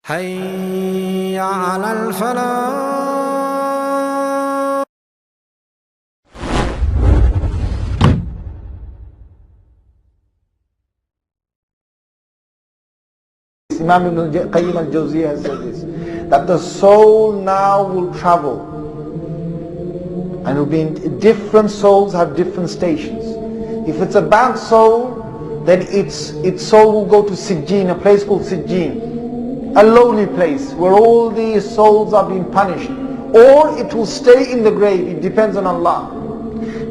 حي على الفلاح. Imam Ibn Qayyim al-Jawziyah has said this, that the soul now will travel and will be in different souls have different stations. If it's a bad soul, then its soul will go to Sijjin, a place called Sijjin, a lonely place where all these souls are being punished, or it will stay in the grave. It depends on Allah,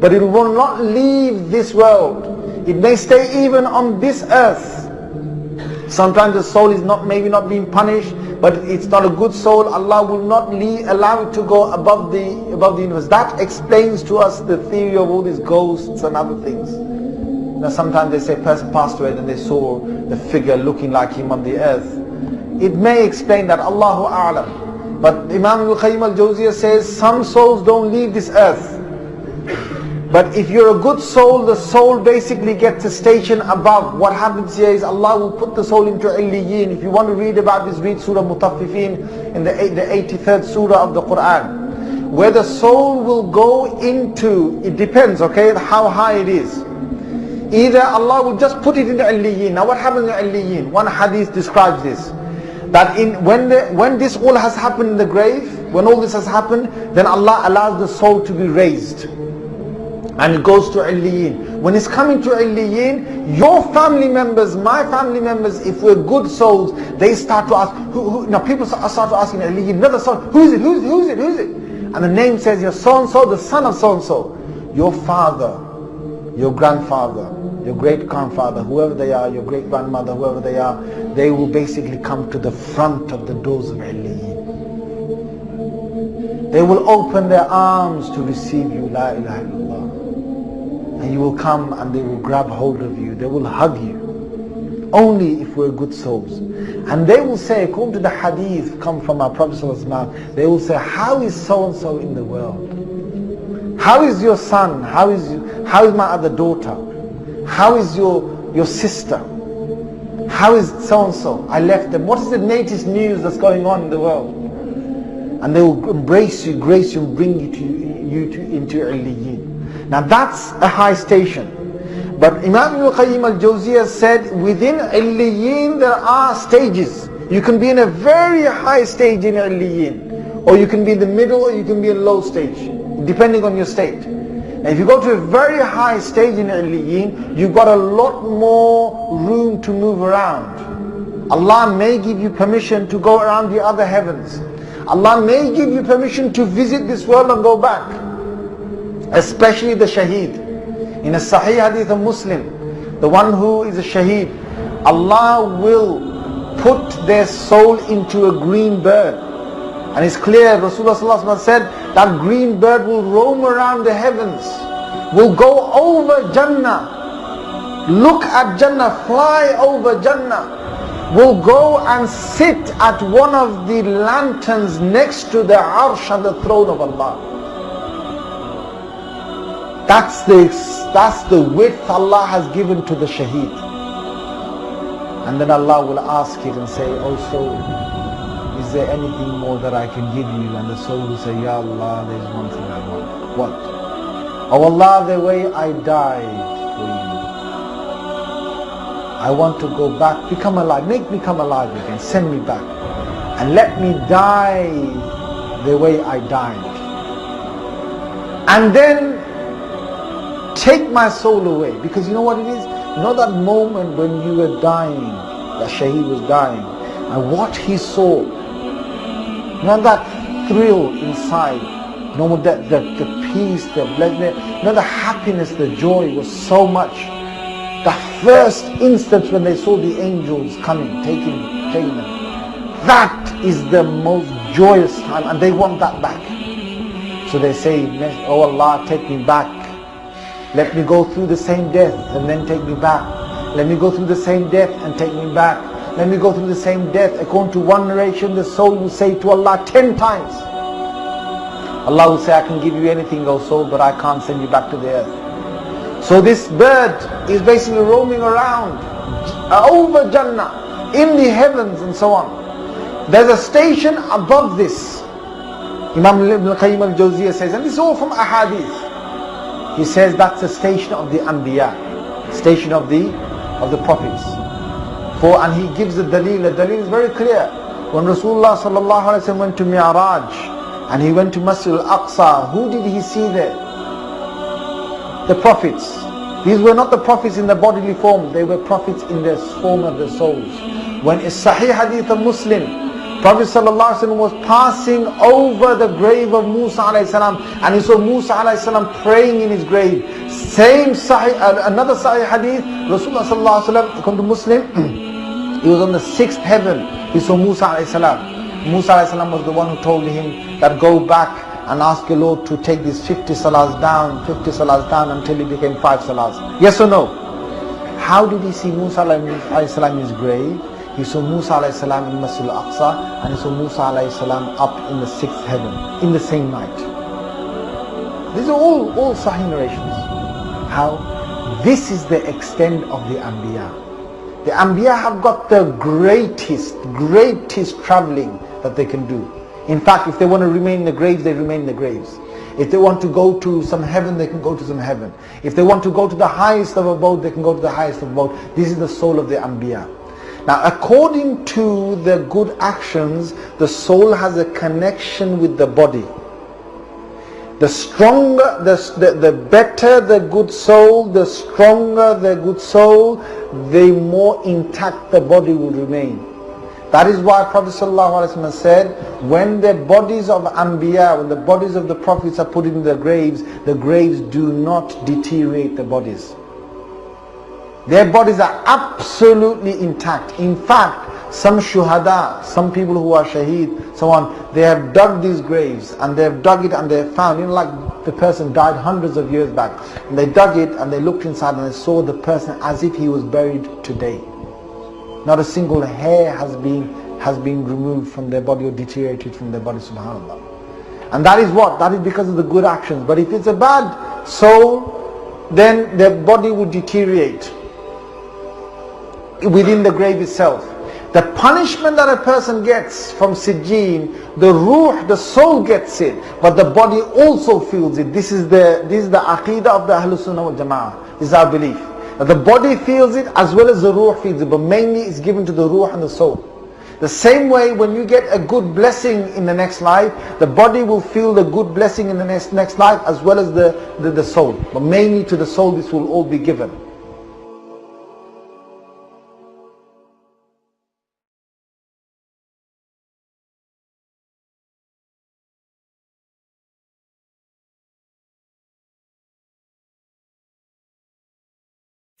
but it will not leave this world. It may stay even on this earth. Sometimes the soul is maybe not being punished, but it's not a good soul. Allah will not allow it to go above the universe. That explains to us the theory of all these ghosts and other things. Now sometimes they say a person passed away and they saw the figure looking like him on the earth. It may explain that, Allahu A'lam. But Imam Ibn Qayyim al-Jawziyah says some souls don't leave this earth. But if you're a good soul, the soul basically gets a station above. What happens here is Allah will put the soul into Illiyin. If you want to read about this, read Surah Mutaffifin in the 83rd Surah of the Quran. Where the soul will go into, it depends, okay, how high it is. Either Allah will just put it into Illiyin. Now what happens in Illiyin? One hadith describes this. That when this all has happened in the grave, when all this has happened, then Allah allows the soul to be raised. And it goes to Illiyin. When it's coming to Illiyin, your family members, my family members, if we're good souls, they start to ask, now people start to ask in Illiyin, another soul, who is it? And the name says, you're so-and-so, the son of so-and-so. Your father, your grandfather, your great-grandfather, whoever they are, your great-grandmother, whoever they are, they will basically come to the front of the doors of Illiyin. They will open their arms to receive you, La ilaha illallah. And you will come and they will grab hold of you. They will hug you. Only if we're good souls. And they will say, according to the hadith come from our Prophet ﷺ, they will say, how is so-and-so in the world? How is your son? How is my other daughter? How is your sister? How is so-and-so? I left them. What is the latest news that's going on in the world? And they will embrace you, grace you, and bring you into Illiyin. Now that's a high station. But Imam Ibn Qayyim al-Jawziyah said, within Illiyin there are stages. You can be in a very high stage in Illiyin, or you can be in the middle, or you can be in a low stage, depending on your state. Now if you go to a very high stage in Illiyin, you've got a lot more room to move around. Allah may give you permission to go around the other heavens. Allah may give you permission to visit this world and go back. Especially the shaheed. In a Sahih Hadith of Muslim, the one who is a shaheed, Allah will put their soul into a green bird. And it's clear, Rasulullah ﷺ said, that green bird will roam around the heavens, will go over Jannah, look at Jannah, fly over Jannah, will go and sit at one of the lanterns next to the arsh and the throne of Allah. That's the width Allah has given to the shaheed. And then Allah will ask it and say, oh soul, is there anything more that I can give you? And the soul will say, Ya Allah, there's one thing I want. What? Oh Allah, the way I died for you, I want to go back, become alive, make me come alive again, send me back, and let me die the way I died. And then take my soul away. Because you know what it is? You know that moment when you were dying, that shaheed was dying, and what he saw, you know that thrill inside, you know the peace, the blessedness, you know the happiness, the joy was so much. The first instance when they saw the angels coming, taking them, that is the most joyous time, and they want that back. So they say, oh Allah, take me back. Let me go through the same death and then take me back. Let me go through the same death and take me back. Let me go through the same death. According to one narration, the soul will say to Allah 10 times. Allah will say, I can give you anything, O soul, but I can't send you back to the earth. So this bird is basically roaming around over Jannah, in the heavens and so on. There's a station above this. Imam Ibn Qayyim al-Jawziyah says, and this is all from ahadith. He says that's the station of the Anbiya, station of the prophets. And he gives the dalil. The dalil is very clear. When Rasulullah sallallahu alaihi wasallam went to Mi'raj and he went to Masjid al-Aqsa, who did he see there? The prophets. These were not the prophets in the bodily form, they were prophets in the form of the souls. When it's Sahih Hadith of Muslim, Prophet sallallahu alaihi wasallam was passing over the grave of Musa alayhi salam, and he saw Musa alayhi salam praying in his grave. Same Sahih, another Sahih Hadith, Rasulullah sallallahu alaihi wasallam, according to Muslim, he was on the 6th heaven. He saw Musa alayhi salam. Musa alayhi salam was the one who told him that go back and ask your Lord to take these 50 salahs down until it became 5 salahs. Yes or no? How did he see Musa alayhi salam in his grave? He saw Musa alayhi salam in Masjid al-Aqsa, and he saw Musa alayhi salam up in the 6th heaven in the same night. These are all Sahih narrations. How? This is the extent of the Anbiya. The Anbiya have got the greatest traveling that they can do. In fact, if they want to remain in the graves, they remain in the graves. If they want to go to some heaven, they can go to some heaven. If they want to go to the highest of abode, they can go to the highest of abode. This is the soul of the Anbiya. Now, according to the good actions, the soul has a connection with the body. The stronger, the better the good soul, the stronger the good soul, the more intact the body will remain. That is why Prophet ﷺ said, when the bodies of Anbiya, when the bodies of the prophets are put in the graves do not deteriorate the bodies. Their bodies are absolutely intact. In fact, some shuhada, some people who are shaheed, so on, they have dug these graves and they have dug it and they have found, like the person died hundreds of years back, and they dug it and they looked inside and they saw the person as if he was buried today. Not a single hair has been removed from their body or deteriorated from their body, subhanAllah. And that is what? That is because of the good actions. But if it's a bad soul, then their body would deteriorate within the grave itself. The punishment that a person gets from Sijjeen, the ruh, the soul gets it, but the body also feels it. This is the aqeedah of the Ahlul Sunnah wal Jama'ah. This is our belief. That the body feels it as well as the ruh feels it, but mainly it's given to the ruh and the soul. The same way, when you get a good blessing in the next life, the body will feel the good blessing in the next life as well as the soul. But mainly to the soul this will all be given.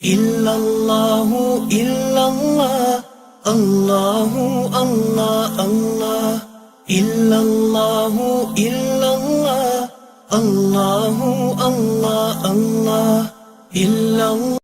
Illallahu illallah, Allahu Allah Allah. Illallahu illallah, Allahu Allah Allah. Illallah.